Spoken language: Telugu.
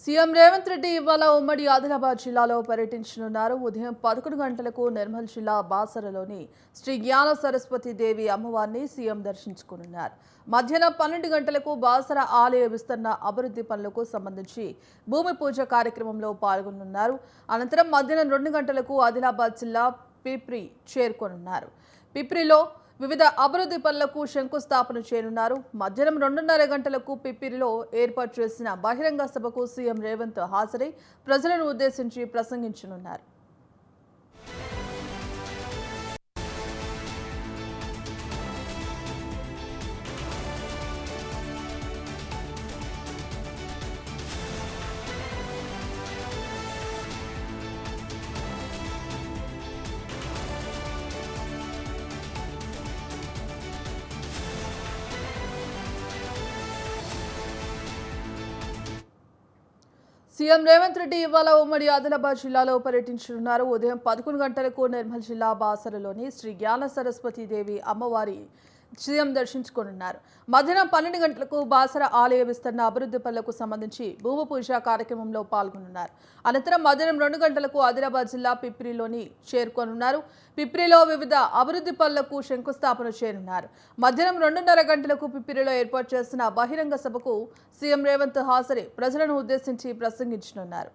సీఎం రేవంత్ రెడ్డి ఇవాళ ఉమ్మడి ఆదిలాబాద్ జిల్లాలో పర్యటించనున్నారు. ఉదయం 11 గంటలకు నిర్మల్ జిల్లా బాసరలోని శ్రీ జ్ఞాన సరస్వతి దేవి అమ్మవారిని సీఎం దర్శించుకోనున్నారు. మధ్యాహ్నం 12 గంటలకు బాసర ఆలయ విస్తరణ అభివృద్ధి పనులకు సంబంధించి భూమి పూజ కార్యక్రమంలో పాల్గొనున్నారు. అనంతరం మధ్యాహ్నం 2 గంటలకు ఆదిలాబాద్ జిల్లా పిప్రి చేరుకోనున్నారు. పిప్రిలో వివిధ అభివృద్ధి పనులకు శంకుస్థాపన చేయనున్నారు. మధ్యాహ్నం 2:30 గంటలకు పిప్పిరిలో ఏర్పాటు చేసిన బహిరంగ సభకు సీఎం రేవంత్ హాజరై ప్రజలను ఉద్దేశించి ప్రసంగించనున్నారు. సీఎం రేవంత్ రెడ్డి ఇవాళ ఉమ్మడి ఆదిలాబాద్ జిల్లాలో పర్యటించనున్నారు. ఉదయం 11 గంటలకు నిర్మల్ జిల్లా బాసరలోని శ్రీ జ్ఞాన సరస్వతి దేవి అమ్మవారి సీఎం దర్శించుకోనున్నారు. మధ్యాహ్నం 12 గంటలకు బాసర ఆలయ విస్తరణ అభివృద్ధి పనులకు సంబంధించి భూమి పూజ కార్యక్రమంలో పాల్గొనున్నారు. అనంతరం మధ్యాహ్నం 2 గంటలకు ఆదిలాబాద్ జిల్లా పిప్రిలోని చేరుకోనున్నారు. పిప్రిలో వివిధ అభివృద్ధి పనులకు శంకుస్థాపన చేయనున్నారు. మధ్యాహ్నం 2:30 గంటలకు పిప్రిలో ఏర్పాటు చేసిన బహిరంగ సభకు సీఎం రేవంత్ హాజరై ప్రజలను ఉద్దేశించి ప్రసంగించనున్నారు.